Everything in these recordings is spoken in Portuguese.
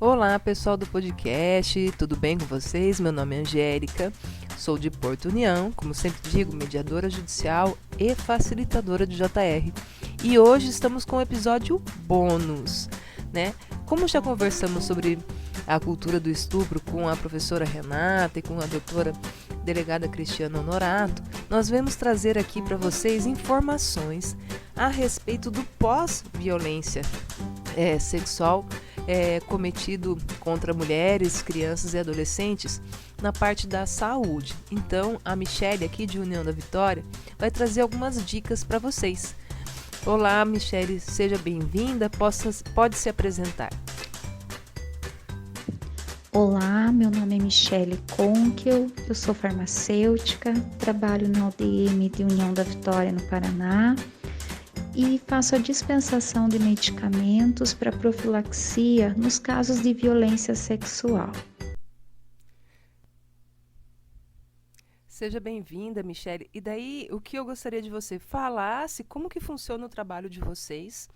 Olá, pessoal do podcast, tudo bem com vocês? Meu nome é Angélica, sou de Porto União, como sempre digo, mediadora judicial e facilitadora de JR. E hoje estamos com um episódio bônus, né? Como já conversamos sobre a cultura do estupro com a professora Renata e com a doutora delegada Cristiana Honorato, nós vamos trazer aqui para vocês informações a respeito do pós-violência sexual cometido contra mulheres, crianças e adolescentes na parte da saúde. Então, a Michele aqui de União da Vitória vai trazer algumas dicas para vocês. Olá, Michele, seja bem-vinda, pode se apresentar. Olá, meu nome é Michele Conkel, eu sou farmacêutica, trabalho na UDM de União da Vitória, no Paraná, e faço a dispensação de medicamentos para profilaxia nos casos de violência sexual. Seja bem-vinda, Michele. E daí, o que eu gostaria de você falasse, como que funciona o trabalho de vocês,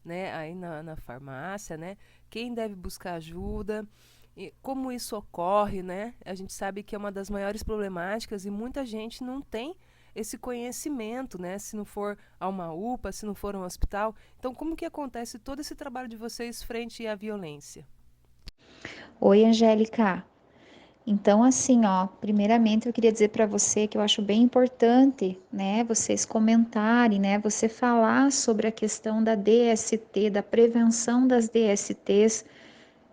né, aí na farmácia, né? Quem deve buscar ajuda, e como isso ocorre, né? A gente sabe que é uma das maiores problemáticas e muita gente não tem esse conhecimento, né? Se não for a uma UPA, se não for a um hospital. Então, como que acontece todo esse trabalho de vocês frente à violência? Oi, Angélica. Então, assim, primeiramente eu queria dizer para você que eu acho bem importante, né, vocês comentarem, né, você falar sobre a questão da DST, da prevenção das DSTs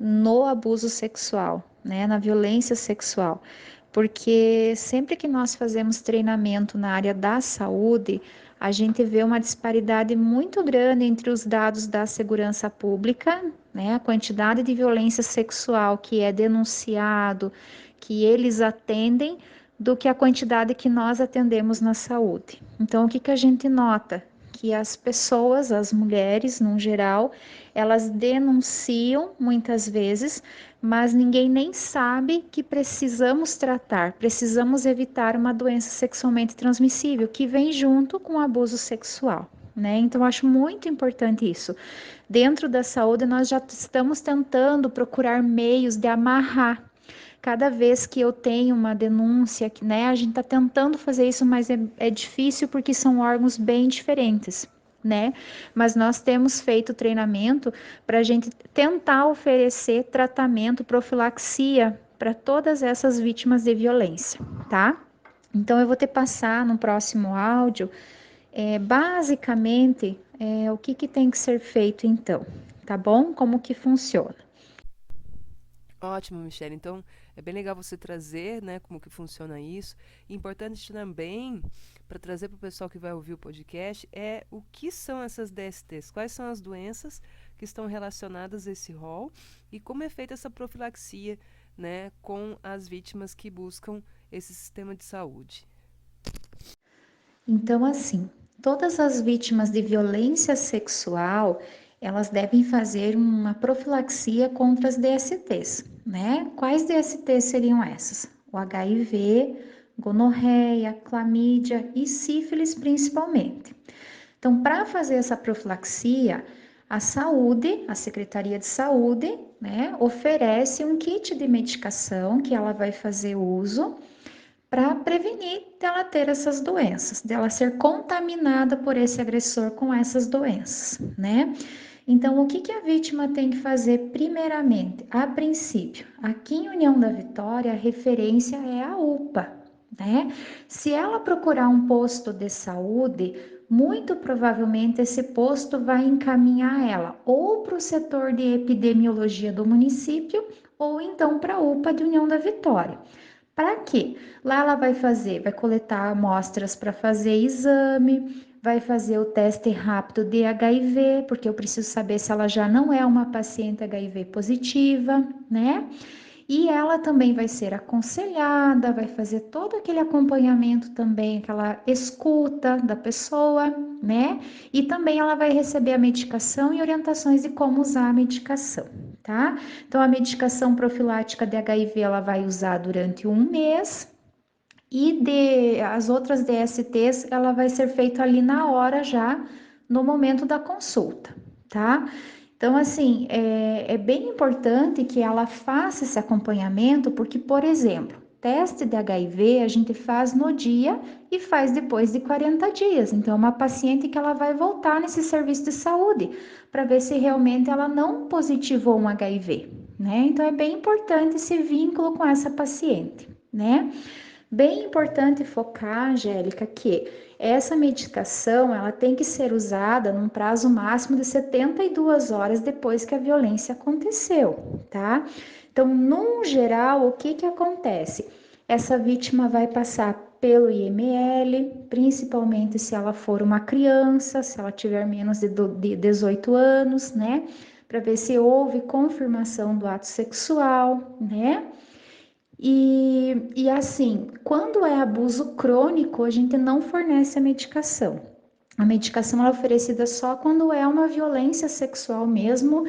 no abuso sexual, né, na violência sexual. Porque sempre que nós fazemos treinamento na área da saúde, a gente vê uma disparidade muito grande entre os dados da segurança pública, né, a quantidade de violência sexual que é denunciado, que eles atendem, do que a quantidade que nós atendemos na saúde. Então, o que que a gente nota? Que as pessoas, as mulheres, no geral, elas denunciam muitas vezes, mas ninguém nem sabe que precisamos tratar, precisamos evitar uma doença sexualmente transmissível que vem junto com o abuso sexual. Né? Então, eu acho muito importante isso. Dentro da saúde, nós já estamos tentando procurar meios de amarrar. Cada vez que eu tenho uma denúncia, né, a gente está tentando fazer isso, mas é difícil porque são órgãos bem diferentes. Né? Mas nós temos feito treinamento para a gente tentar oferecer tratamento, profilaxia para todas essas vítimas de violência, tá? Então eu vou te passar no próximo áudio, basicamente, o que que tem que ser feito então, tá bom? Como que funciona? Ótimo, Michele. Então, é bem legal você trazer, né, como que funciona isso. E importante também, para trazer para o pessoal que vai ouvir o podcast, é o que são essas DSTs, quais são as doenças que estão relacionadas a esse rol e como é feita essa profilaxia, né, com as vítimas que buscam esse sistema de saúde. Então, assim, todas as vítimas de violência sexual, elas devem fazer uma profilaxia contra as DSTs, né? Quais DSTs seriam essas? O HIV, gonorreia, clamídia e sífilis principalmente. Então, para fazer essa profilaxia, a saúde, a Secretaria de Saúde, né, oferece um kit de medicação que ela vai fazer uso para prevenir dela ter essas doenças, dela ser contaminada por esse agressor com essas doenças, né? Então, o que que a vítima tem que fazer primeiramente? A princípio, aqui em União da Vitória, a referência é a UPA, né? Se ela procurar um posto de saúde, muito provavelmente esse posto vai encaminhar ela ou para o setor de epidemiologia do município ou então para a UPA de União da Vitória. Para quê? Lá ela vai coletar amostras para fazer exame, vai fazer o teste rápido de HIV, porque eu preciso saber se ela já não é uma paciente HIV positiva, né? E ela também vai ser aconselhada, vai fazer todo aquele acompanhamento também, aquela escuta da pessoa, né? E também ela vai receber a medicação e orientações de como usar a medicação, tá? Então, a medicação profilática de HIV ela vai usar durante um mês. E as outras DSTs, ela vai ser feita ali na hora já, no momento da consulta, tá? Então, assim, é bem importante que ela faça esse acompanhamento, porque, por exemplo, teste de HIV a gente faz no dia e faz depois de 40 dias. Então, é uma paciente que ela vai voltar nesse serviço de saúde para ver se realmente ela não positivou um HIV, né? Então, é bem importante esse vínculo com essa paciente, né? Bem importante focar, Angélica, que essa medicação ela tem que ser usada num prazo máximo de 72 horas depois que a violência aconteceu, tá? Então, no geral, o que que acontece? Essa vítima vai passar pelo IML, principalmente se ela for uma criança, se ela tiver menos de 18 anos, né? Para ver se houve confirmação do ato sexual, né? E assim, quando é abuso crônico, a gente não fornece a medicação. A medicação é oferecida só quando é uma violência sexual mesmo,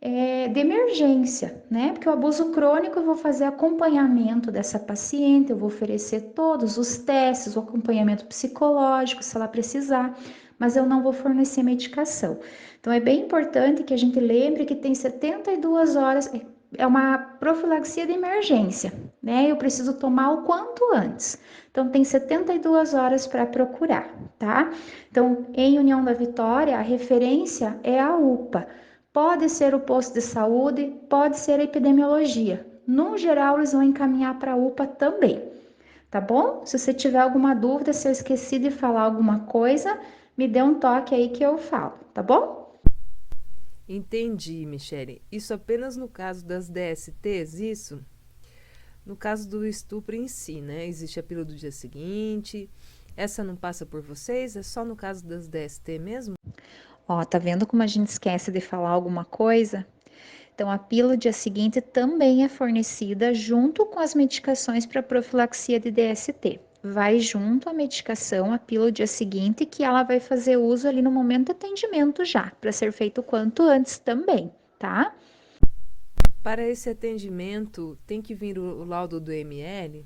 de emergência, né? Porque o abuso crônico eu vou fazer acompanhamento dessa paciente, eu vou oferecer todos os testes, o acompanhamento psicológico, se ela precisar, mas eu não vou fornecer medicação. Então é bem importante que a gente lembre que tem 72 horas, é uma profilaxia de emergência, né? Eu preciso tomar o quanto antes. Então, tem 72 horas para procurar, tá? Então, em União da Vitória, a referência é a UPA. Pode ser o posto de saúde, pode ser a epidemiologia. No geral, eles vão encaminhar para a UPA também, tá bom? Se você tiver alguma dúvida, se eu esqueci de falar alguma coisa, me dê um toque aí que eu falo, tá bom? Entendi, Michele. Isso apenas no caso das DSTs, isso? No caso do estupro em si, né? Existe a pílula do dia seguinte. Essa não passa por vocês? É só no caso das DST mesmo? Ó, tá vendo como a gente esquece de falar alguma coisa? Então, a pílula dia seguinte também é fornecida junto com as medicações para profilaxia de DST. Vai junto a medicação, a pílula dia seguinte, que ela vai fazer uso ali no momento do atendimento já, para ser feito o quanto antes também, tá? Para esse atendimento, tem que vir o laudo do ML?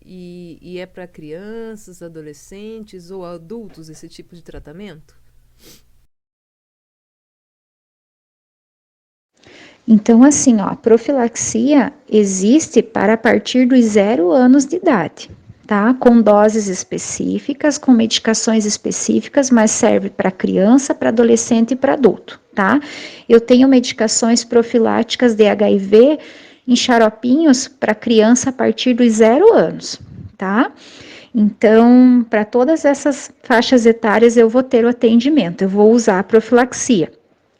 E é para crianças, adolescentes ou adultos esse tipo de tratamento? Então, assim, ó, a profilaxia existe para a partir dos 0 anos de idade, tá? Com doses específicas, com medicações específicas, mas serve para criança, para adolescente e para adulto, tá? Eu tenho medicações profiláticas de HIV em xaropinhos para criança a partir dos 0 anos, tá? Então, para todas essas faixas etárias, eu vou ter o atendimento, eu vou usar a profilaxia.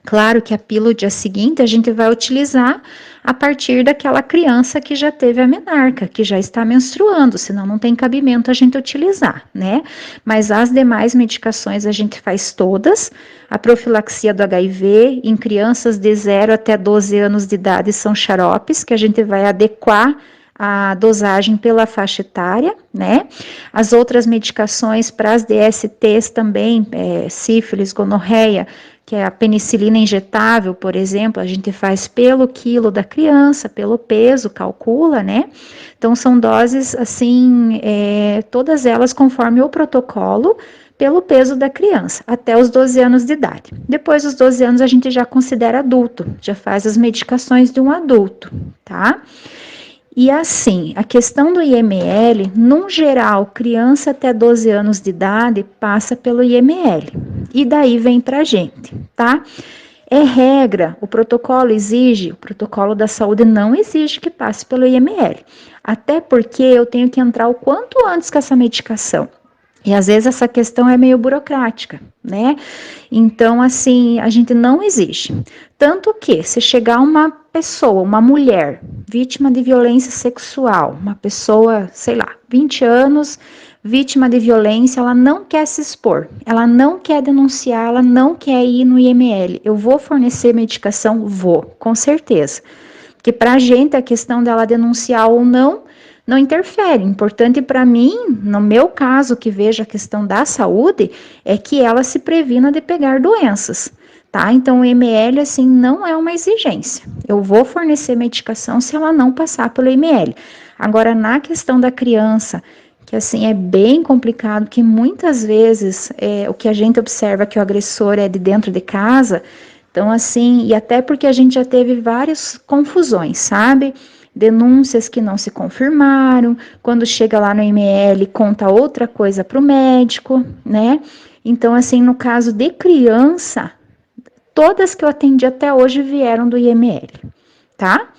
Claro que a pílula dia seguinte a gente vai utilizar a partir daquela criança que já teve a menarca, que já está menstruando, senão não tem cabimento a gente utilizar, né? Mas as demais medicações a gente faz todas. A profilaxia do HIV em crianças de 0 até 12 anos de idade são xaropes, que a gente vai adequar a dosagem pela faixa etária, né? As outras medicações para as DSTs também, sífilis, gonorreia, que é a penicilina injetável, por exemplo, a gente faz pelo quilo da criança, pelo peso, calcula, né? Então, são doses, assim, todas elas conforme o protocolo, pelo peso da criança, até os 12 anos de idade. Depois dos 12 anos, a gente já considera adulto, já faz as medicações de um adulto, tá? E assim, a questão do IML, num geral, criança até 12 anos de idade passa pelo IML. E daí vem pra gente, tá? É regra, o protocolo exige, o protocolo da saúde não exige que passe pelo IML. Até porque eu tenho que entrar o quanto antes com essa medicação. E às vezes essa questão é meio burocrática, né? Então, assim, a gente não exige. Tanto que, se chegar uma pessoa, uma mulher, vítima de violência sexual, uma pessoa, sei lá, 20 anos, vítima de violência, ela não quer se expor, ela não quer denunciar, ela não quer ir no IML. Eu vou fornecer medicação? Vou, com certeza. Porque para a gente a questão dela denunciar ou não interfere. Importante para mim, no meu caso, que vejo a questão da saúde, é que ela se previna de pegar doenças, tá? Então, o ML, assim, não é uma exigência. Eu vou fornecer medicação se ela não passar pelo ML. Agora, na questão da criança, que assim é bem complicado, que muitas vezes o que a gente observa que o agressor é de dentro de casa, Então, assim, e até porque a gente já teve várias confusões, sabe? Denúncias que não se confirmaram, quando chega lá no ML, conta outra coisa para o médico, né? Então, assim, no caso de criança, todas que eu atendi até hoje vieram do IML, tá?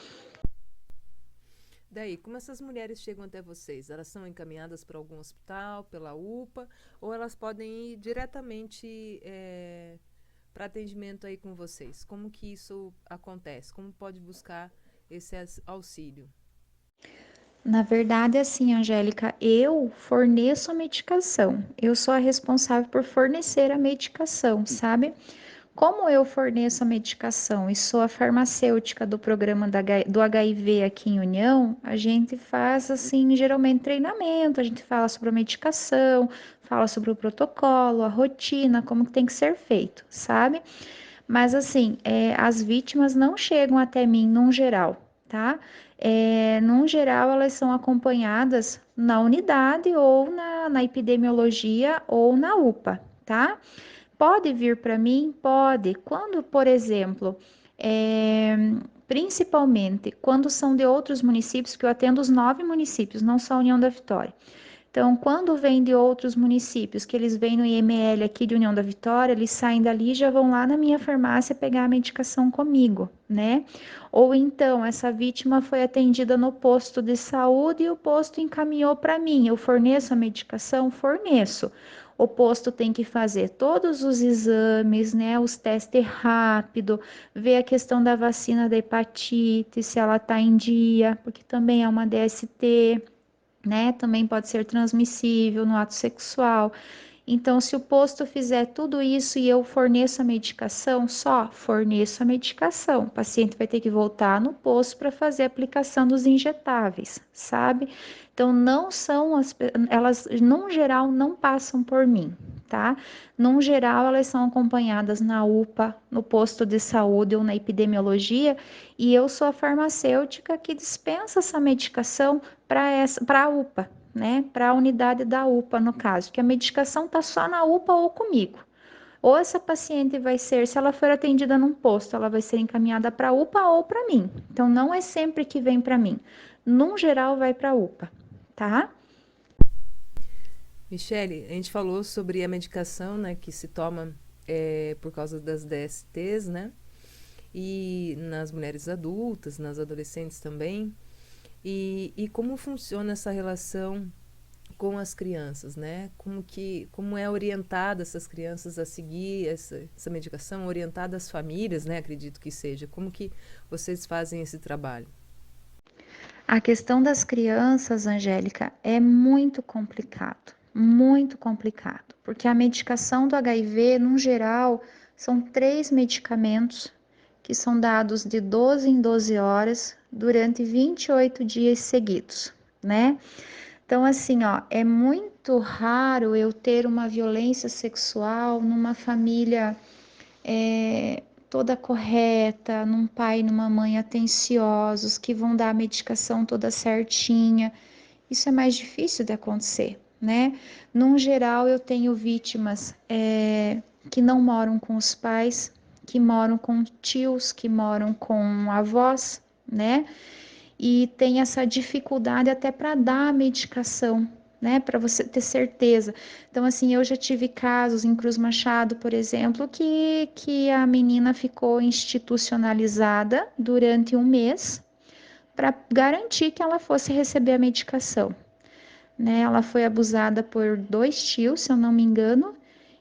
Daí, como essas mulheres chegam até vocês? Elas são encaminhadas para algum hospital, pela UPA, ou elas podem ir diretamente para atendimento aí com vocês? Como que isso acontece? Como pode buscar esse auxílio? Na verdade, assim, Angélica, eu forneço a medicação. Eu sou a responsável por fornecer a medicação, sabe? Como eu forneço a medicação e sou a farmacêutica do programa do HIV aqui em União, a gente faz, assim, geralmente treinamento, a gente fala sobre a medicação, fala sobre o protocolo, a rotina, como que tem que ser feito, sabe? Mas assim, as vítimas não chegam até mim num geral, tá? Num geral, elas são acompanhadas na unidade ou na epidemiologia ou na UPA, tá? Pode vir para mim? Pode. Quando, por exemplo, é, principalmente quando são de outros municípios, que eu atendo os 9 municípios, não só a União da Vitória. Então, quando vem de outros municípios, que eles vêm no IML aqui de União da Vitória, eles saem dali e já vão lá na minha farmácia pegar a medicação comigo, né? Ou então, essa vítima foi atendida no posto de saúde e o posto encaminhou para mim. Eu forneço a medicação? Forneço. O posto tem que fazer todos os exames, né? Os testes rápido, ver a questão da vacina da hepatite, se ela está em dia, porque também é uma DST, né? Também pode ser transmissível no ato sexual. Então, se o posto fizer tudo isso e eu forneço a medicação, só forneço a medicação. O paciente vai ter que voltar no posto para fazer a aplicação dos injetáveis, sabe? Então, não são elas, num geral, não passam por mim, tá? Num geral, elas são acompanhadas na UPA, no posto de saúde ou na epidemiologia, e eu sou a farmacêutica que dispensa essa medicação para a UPA, né? Para a unidade da UPA, no caso, que a medicação está só na UPA ou comigo. Ou essa paciente vai ser, se ela for atendida num posto, ela vai ser encaminhada para a UPA ou para mim. Então, não é sempre que vem para mim. Num geral, vai para a UPA, tá? Michele, a gente falou sobre a medicação, né, que se toma por causa das DSTs, né? E nas mulheres adultas, nas adolescentes também. E como funciona essa relação com as crianças, né? Como é orientada essas crianças a seguir essa medicação, orientada às famílias, né? Acredito que seja. Como que vocês fazem esse trabalho? A questão das crianças, Angélica, é muito complicado, porque a medicação do HIV, no geral, são 3 medicamentos que são dados de 12 em 12 horas durante 28 dias seguidos, né? Então, assim, ó, é muito raro eu ter uma violência sexual numa família toda correta, num pai e numa mãe atenciosos, que vão dar a medicação toda certinha. Isso é mais difícil de acontecer, né? Num geral, eu tenho vítimas que não moram com os pais, que moram com tios, que moram com avós, né? E tem essa dificuldade até para dar a medicação, né, para você ter certeza. Então, assim, eu já tive casos em Cruz Machado, por exemplo, que a menina ficou institucionalizada durante um mês para garantir que ela fosse receber a medicação, né? Ela foi abusada por 2 tios, se eu não me engano,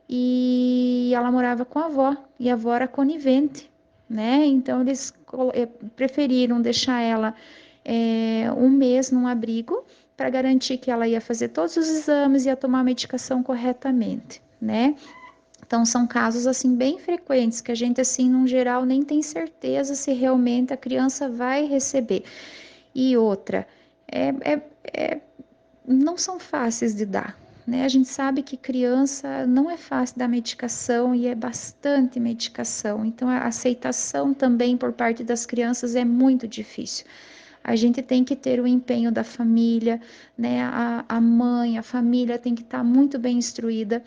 e ela morava com a avó, e a avó era conivente, né? Então eles preferiram deixar ela um mês num abrigo para garantir que ela ia fazer todos os exames e ia tomar a medicação corretamente, né? Então são casos assim bem frequentes que a gente assim, num geral, nem tem certeza se realmente a criança vai receber. E outra, é, é, é não são fáceis de dar. Né? A gente sabe que criança não é fácil dar medicação e é bastante medicação, então a aceitação também por parte das crianças é muito difícil. A gente tem que ter o empenho da família, né? A mãe, a família tem que estar muito bem instruída.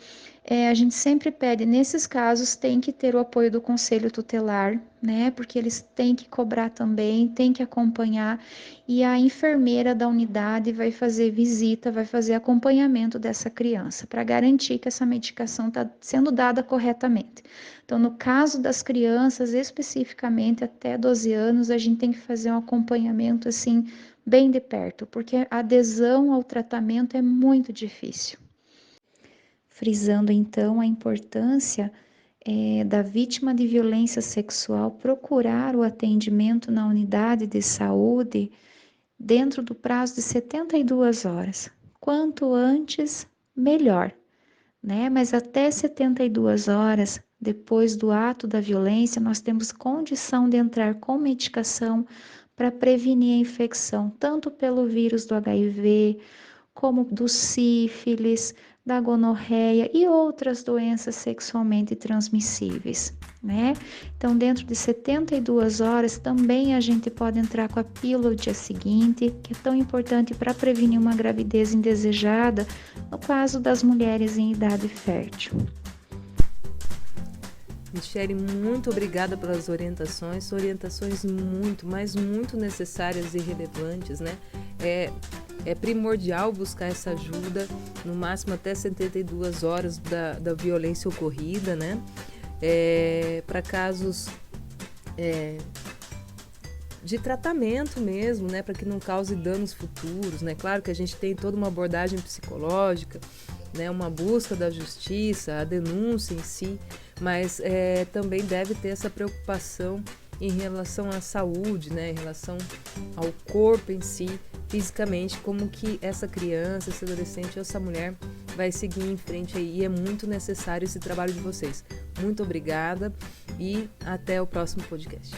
A gente sempre pede, nesses casos, tem que ter o apoio do conselho tutelar, né? Porque eles têm que cobrar também, têm que acompanhar, e a enfermeira da unidade vai fazer visita, vai fazer acompanhamento dessa criança, para garantir que essa medicação está sendo dada corretamente. Então, no caso das crianças, especificamente até 12 anos, a gente tem que fazer um acompanhamento assim, bem de perto, porque a adesão ao tratamento é muito difícil. Frisando então a importância da vítima de violência sexual procurar o atendimento na unidade de saúde dentro do prazo de 72 horas. Quanto antes, melhor, né? Mas até 72 horas depois do ato da violência, nós temos condição de entrar com medicação para prevenir a infecção, tanto pelo vírus do HIV, como do sífilis, da gonorreia e outras doenças sexualmente transmissíveis, né? Então, dentro de 72 horas, também a gente pode entrar com a pílula do dia seguinte, que é tão importante para prevenir uma gravidez indesejada, no caso das mulheres em idade fértil. Michele, muito obrigada pelas orientações muito, mas muito necessárias e relevantes, né? É primordial buscar essa ajuda, no máximo até 72 horas da violência ocorrida, né? Para casos de tratamento mesmo, né? Para que não cause danos futuros, né? Claro que a gente tem toda uma abordagem psicológica, né? Uma busca da justiça, a denúncia em si, mas também deve ter essa preocupação em relação à saúde, né? Em relação ao corpo em si, fisicamente, como que essa criança, esse adolescente ou essa mulher vai seguir em frente aí. E é muito necessário esse trabalho de vocês. Muito obrigada e até o próximo podcast.